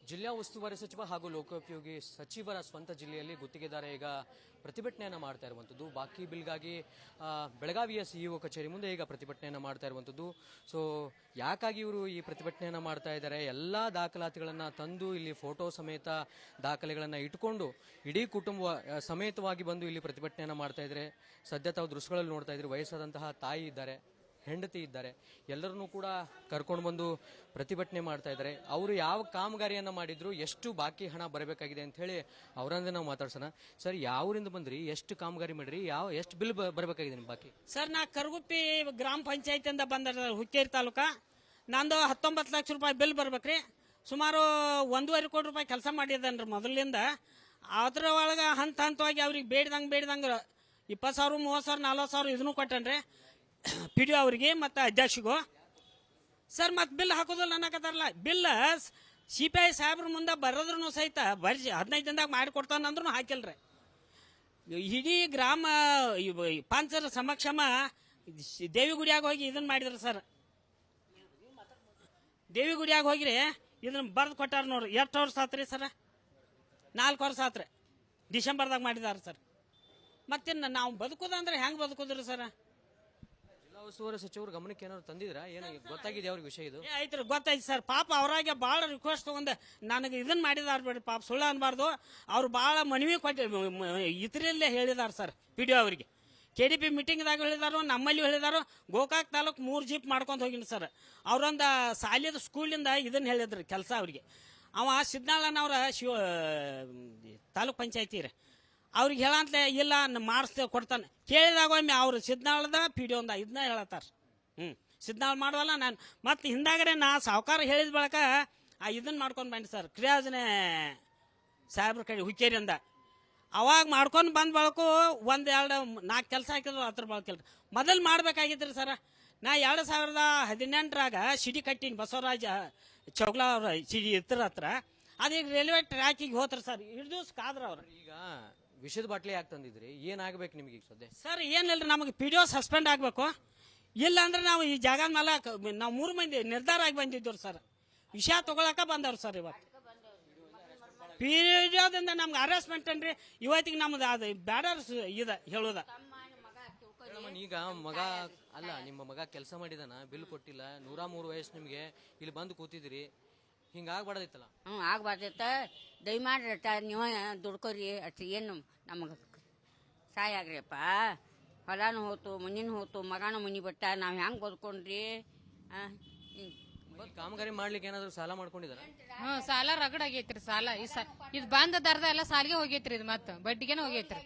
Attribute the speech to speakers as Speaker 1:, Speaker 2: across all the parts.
Speaker 1: ಜಿಲ್ಲಾ ಉಸ್ತುವಾರಿ ಸಚಿವ ಹಾಗೂ ಲೋಕೋಪಯೋಗಿ ಸಚಿವರ ಸ್ವಂತ ಜಿಲ್ಲೆಯಲ್ಲಿ ಗುತ್ತಿಗೆದಾರ ಈಗ ಪ್ರತಿಭಟನೆಯನ್ನು ಮಾಡ್ತಾ ಇರುವಂಥದ್ದು. ಬಾಕಿ ಬಿಲ್ಗಾಗಿ ಬೆಳಗಾವಿಯ ಸಿಇಒ ಕಚೇರಿ ಮುಂದೆ ಈಗ ಪ್ರತಿಭಟನೆಯನ್ನು ಮಾಡ್ತಾ ಇರುವಂಥದ್ದು. ಸೊ ಯಾಕಾಗಿ ಇವರು ಈ ಪ್ರತಿಭಟನೆಯನ್ನು ಮಾಡ್ತಾ ಇದ್ದಾರೆ? ಎಲ್ಲ ದಾಖಲಾತಿಗಳನ್ನು ತಂದು ಇಲ್ಲಿ ಫೋಟೋ ಸಮೇತ ದಾಖಲೆಗಳನ್ನು ಇಟ್ಕೊಂಡು ಇಡೀ ಕುಟುಂಬ ಸಮೇತವಾಗಿ ಬಂದು ಇಲ್ಲಿ ಪ್ರತಿಭಟನೆಯನ್ನು ಮಾಡ್ತಾ ಇದ್ದಾರೆ. ಸದ್ಯ ತಾವು ದೃಶ್ಯಗಳಲ್ಲಿ ನೋಡ್ತಾ ಇದ್ರೆ ವಯಸ್ಸಾದಂತಹ ತಾಯಿ ಇದ್ದಾರೆ, ಹೆಂಡತಿ ಇದ್ದಾರೆ, ಎಲ್ಲರನ್ನೂ ಕೂಡ ಕರ್ಕೊಂಡು ಬಂದು ಪ್ರತಿಭಟನೆ ಮಾಡ್ತಾ ಇದ್ದಾರೆ. ಅವರು ಯಾವ ಕಾಮಗಾರಿಯನ್ನು ಮಾಡಿದ್ರು, ಎಷ್ಟು ಬಾಕಿ ಹಣ ಬರಬೇಕಾಗಿದೆ ಅಂತ ಹೇಳಿ ಅವರಂದ್ರೆ ನಾವು ಮಾತಾಡ್ಸೋಣ. ಸರ್, ಯಾವೂರಿಂದ ಬಂದ್ರಿ, ಎಷ್ಟು ಕಾಮಗಾರಿ ಮಾಡ್ರಿ, ಎಷ್ಟು ಬಿಲ್ ಬರಬೇಕಾಗಿದೆ ನಿಮ್ ಬಾಕಿ?
Speaker 2: ಸರ್, ನಾ ಕರಗುಪ್ಪಿ ಗ್ರಾಮ ಪಂಚಾಯತಿಯಿಂದ ಬಂದ ಹುಕ್ಕೇರಿ ತಾಲೂಕಾ. ನಂದು 19 ಲಕ್ಷ ರೂಪಾಯಿ ಬಿಲ್ ಬರ್ಬೇಕ್ರಿ. ಸುಮಾರು 1.5 ಕೋಟಿ ರೂಪಾಯಿ ಕೆಲಸ ಮಾಡಿದನ್ರಿ ಮೊದಲಿಂದ. ಅದ್ರ ಒಳಗೆ ಹಂತವಾಗಿ ಅವ್ರಿಗೆ ಬೇಡ್ದಂಗೆ 20,000, 30,000, 40,000 ಇದನ್ನು ಕೊಟ್ಟನ್ರಿ ಪಿ ಡಿ ಅವ್ರಿಗೆ ಮತ್ತು ಅಧ್ಯಕ್ಷಗೂ. ಸರ್, ಮತ್ತೆ ಬಿಲ್ ಹಾಕೋದಿಲ್ಲ ಅನ್ನಕತ್ತಾರಲ್ಲ. ಬಿಲ್ CPI ಸಾಹೇಬ್ರ ಮುಂದೆ ಬರೋದ್ರೂ ಸಹಿತ ಬರ್ಜಿ 15 ದಿನದಾಗ ಮಾಡಿಕೊಡ್ತಾನಂದ್ರೂ ಹಾಕಿಲ್ರಿ. ಇಡೀ ಗ್ರಾಮ ಪಂಚರ ಸಮಕ್ಷಮ ದೇವಿಗುಡಿಯಾಗ ಹೋಗಿ ಇದನ್ನ ಮಾಡಿದ್ರು ಸರ್. ದೇವಿಗುಡಿಯಾಗ ಹೋಗಿರಿ ಇದನ್ನ ಬರ್ದು ಕೊಟ್ಟಾರ ನೋಡ್ರಿ. ಎಷ್ಟು ವರ್ಷ ಆತ್ರಿ ಸರ್? 4 ವರ್ಷ ಆತ್ರಿ. ಡಿಸೆಂಬರ್ದಾಗ ಮಾಡಿದಾರ ಸರ್. ಮತ್ತಿನ್ನು ನಾವು ಬದುಕೋದಂದ್ರೆ ಹೆಂಗೆ ಬದುಕೋದ್ರಿ ಸರ್?
Speaker 1: ಜಿಲ್ಲಾ ಉಸ್ತುವಾರಿ ಸಚಿವರು ಗಮನಕ್ಕೆ ಏನಾದ್ರು ತಂದಿದ್ರಾ? ಏನು ಗೊತ್ತಾಗಿದೆ ಅವ್ರಿಗೆ ವಿಷಯ? ಇದು
Speaker 2: ಐತ್ರಿ, ಗೊತ್ತಾಯ್ತು ಸರ್. ಪಾಪ ಅವ್ರಾಗೆ ಭಾಳ ರಿಕ್ವೆಸ್ಟ್ ತಗೊಂಡೆ ನನಗೆ ಇದನ್ನ ಮಾಡಿದಾರ ಬೇಡಿ, ಪಾಪ ಸುಳ್ಳು ಅನ್ಬಾರ್ದು. ಅವ್ರು ಭಾಳ ಮನವಿ ಕೊಟ್ಟು ಇತರಲ್ಲೇ ಹೇಳಿದಾರ ಸರ್ ಪಿ ಡಿ ಅವರಿಗೆ. KDP ಮೀಟಿಂಗ್ದಾಗ ಹೇಳಿದಾರು, ನಮ್ಮಲ್ಲಿ ಹೇಳಿದಾರು. ಗೋಕಾಕ್ ತಾಲೂಕು 3 ಜೀಪ್ ಮಾಡ್ಕೊಂಡು ಹೋಗಿನಿ ಸರ್. ಅವ್ರೊಂದು ಸಾಲಿದ ಸ್ಕೂಲಿಂದ ಇದನ್ನ ಹೇಳಿದ್ರಿ ಕೆಲಸ ಅವ್ರಿಗೆ. ಅವ ಸಿದ್ನಾಳನವ್ರ ತಾಲೂಕ್ ಪಂಚಾಯತಿ ರೀ. ಅವ್ರಿಗೆ ಹೇಳಂತಲೇ ಇಲ್ಲ, ಮಾಡಿಸ್ತೇವೆ ಕೊಡ್ತಾನೆ. ಕೇಳಿದಾಗ ಒಮ್ಮೆ ಅವ್ರು ಸಿದ್ನಾಳದ ಪಿ ಡಿ ಒಂದ ಇದನ್ನ ಹೇಳತ್ತಾರ. ಸಿದ್ನಾಳ್ ಮಾಡೋಲ್ಲ. ನಾನು ಮತ್ತೆ ಹಿಂದಾಗಡೆ ನಾ ಸಾವುಕಾರ ಹೇಳಿದ ಬಳಕ ಇದನ್ನ ಮಾಡ್ಕೊಂಡು ಬಂದೆ ಸರ್, ಕ್ರಿಯಾಜನೆ ಸಾಹೇಬ್ರ ಕಡೆ ಹುಕ್ಕೇರಿಯಿಂದ. ಅವಾಗ ಮಾಡ್ಕೊಂಡು ಬಂದ ಬಳಕು 1-2-4 ಕೆಲಸ ಹಾಕಿದ್ರು. ಅದ್ರ ಬಳಕ ಮೊದಲು ಮಾಡ್ಬೇಕಾಗಿದ್ರಿ ಸರ್. ನಾ 2018ರಾಗ ಸಿಡಿ ಕಟ್ಟಿನಿ ಬಸವರಾಜ ಚೌಗ್ಲ ಅವ್ರ ಸಿಡಿ ಇತ್ರ ಹತ್ರ. ಅದೀಗ ರೈಲ್ವೆ ಟ್ರ್ಯಾಕಿಗೆ ಹೋತ್ರ ಸರ್. ಇಷ್ಟು ದಿವ್ಸ ಕಾದ್ರ ಅವ್ರು.
Speaker 1: ಈಗ ವಿಷದ ಬಾಟ್ಲಿ ಯಾಕೆ ತಂದಿದ್ರಿ? ಏನಾಗಬೇಕು ನಿಮಗೆ ಈಗ ಸದ್ಯ?
Speaker 2: ಸರ್, ಏನಿಲ್ಲ, ನಮಗೆ ಪಿ ಡಿ ಒ ಸಸ್ಪೆಂಡ್ ಆಗಬೇಕು. ಇಲ್ಲ ಅಂದ್ರೆ ನಾವು ಈ ಜಾಗದ ಮೇಲೆ ನಾವು 3 ಮಂದಿ ನಿರ್ಧಾರ ಆಗಿ ಬಂದಿದ್ದವ್ರು ಸರ್. ವಿಷಯ ತಗೊಳಕ ಬಂದವ್ರು ಸರ್. ಇವತ್ತು ಪಿ ಡಿ ಒದಿಂದ ನಮ್ಗೆ ಹರಾಸ್ಮೆಂಟ್ ಅನ್ರಿ. ಇವತ್ತಿಗೆ ನಮ್ದು ಅದು ಬೇಡ ಇದೆ ಹೇಳೋದ.
Speaker 1: ಈಗ ಮಗ ಅಲ್ಲ, ನಿಮ್ಮ ಮಗ ಕೆಲಸ ಮಾಡಿದಾನ, ಬಿಲ್ ಕೊಟ್ಟಿಲ್ಲ, 103 ವಯಸ್ಸು ನಿಮ್ಗೆ, ಇಲ್ಲಿ ಬಂದು ಕೂತಿದ್ರಿ, ಹಿಂಗಾಗ್ಬಾರ್ದಿತ್ತಲ್ಲ?
Speaker 3: ಆಗ್ಬಾರ್ದಿತ್ತ. ದಯಮಾಡ್ರಿ ನೀವು ದುಡ್ಕೋರಿ ಅಷ್ಟು. ಏನು ನಮಗೆ ಸಹಾಯ ಆಗ್ರಿಯಪ್ಪ. ಹೊಲನೂ ಹೋತು, ಮುನಿನೂ ಹೋತು, ಮಗನೂ ಮುನಿ ಬಿಟ್ಟ. ನಾವು ಹೆಂಗೆ ಬದುಕೊಂಡ್ರಿ?
Speaker 1: ಕಾಮಗಾರಿ ಮಾಡ್ಲಿಕ್ಕೆ ಏನಾದ್ರು ಸಾಲ ಮಾಡ್ಕೊಂಡಿದಾರ?
Speaker 4: ಸಾಲ ರಗಡ್ ಆಗೈತ್ರಿ. ಸಾಲ ಇದು ಬಂದ ದರ್ದ ಎಲ್ಲ ಸಾಲಿಗೆ ಹೋಗೈತ್ರಿ. ಇದು ಮತ್ತ ಬಡ್ಡಿಗೆನ ಹೋಗೈತ್ರಿ.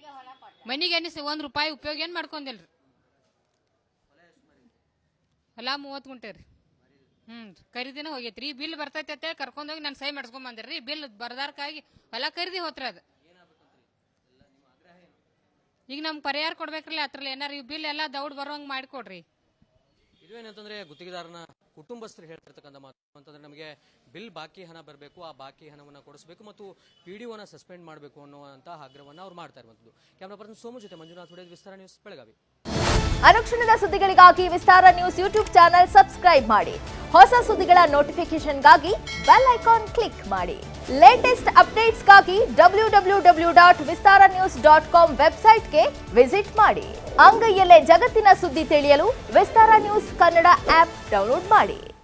Speaker 4: ಮನಿಗೆ $1 ರೂಪಾಯಿ ಉಪಯೋಗ ಏನ್ ಮಾಡ್ಕೊಂಡಿಲ್ರಿ. ಹೊಲ 30 ಗುಂಟೆ ರೀ. ಖರೀದಿನ ಹೋಗೈತ್ರಿ. ಈ ಬಿಲ್ ಬರ್ತೈತೆ ಕರ್ಕೊಂಡೋಗಿ ನಾನು ಸಹಿ ಮಾಡಿಸ್ಕೊಂಡ್ ಬಂದಿರಿ. ಬಿಲ್ ಬರ್ದಾರ್ಕಾಗಿ ಹೊಲ ಖರೀದಿ ಹೋತ್ರಿ. ಅದು ಈಗ ನಮ್ಗೆ ಪರಿಹಾರ ಕೊಡ್ಬೇಕ್ರಲ್ಲ. ಅದ್ರಲ್ಲಿ ಏನಾರ ಈ ಬಿಲ್ ಎಲ್ಲ ದೌಡ್ ಬರೋಂಗ್ ಮಾಡಿಕೊಡ್ರಿ.
Speaker 1: ಇದೇನಂತಂದ್ರೆ ಗುತ್ತಿಗೆದಾರನ ಕುಟುಂಬಸ್ಥರು ಹೇಳ್ತಿರ್ತಕ್ಕಂಥ ಮಾತು ಅಂತಂದ್ರೆ, ನಮಗೆ ಬಿಲ್ ಬಾಕಿ ಹಣ ಬರಬೇಕು, ಆ ಬಾಕಿ ಹಣವನ್ನು ಕೊಡಿಸಬೇಕು ಮತ್ತು PDOನ ಸಸ್ಪೆಂಡ್ ಮಾಡಬೇಕು ಅನ್ನುವಂಥ ಆಗ್ರಹವನ್ನು ಅವ್ರು ಮಾಡ್ತಾ ಇರುವಂಥದ್ದು. ಕ್ಯಾಮರಾ ಪರ್ಸನ್ ಸೋಮು ಜೊತೆ ಮಂಜುನಾಥ್ ಹೊಡೆದ, ವಿಸ್ತಾರ ನ್ಯೂಸ್, ಬೆಳಗಾವಿ.
Speaker 5: ಅನುಕ್ಷಣದ ಸುದ್ದಿಗಳಿಗಾಗಿ ವಿಸ್ತಾರ ನ್ಯೂಸ್ ಯೂಟ್ಯೂಬ್ ಚಾನೆಲ್ ಸಬ್ಸ್ಕ್ರೈಬ್ ಮಾಡಿ. ಹೊಸ ಸುದ್ದಿಗಳ ನೋಟಿಫಿಕೇಶನ್ಗಾಗಿ ಬೆಲ್ ಐಕಾನ್ ಕ್ಲಿಕ್ ಮಾಡಿ. ಲೇಟೆಸ್ಟ್ ಅಪ್ಡೇಟ್ಸ್ಗಾಗಿ www.vistaranews.com ವೆಬ್ಸೈಟ್ಗೆ ವಿಸಿಟ್ ಮಾಡಿ. ಅಂಗೈಯಲ್ಲೇ ಜಗತ್ತಿನ ಸುದ್ದಿ ತಿಳಿಯಲು ವಿಸ್ತಾರ ನ್ಯೂಸ್ ಕನ್ನಡ ಆಪ್ ಡೌನ್ಲೋಡ್ ಮಾಡಿ.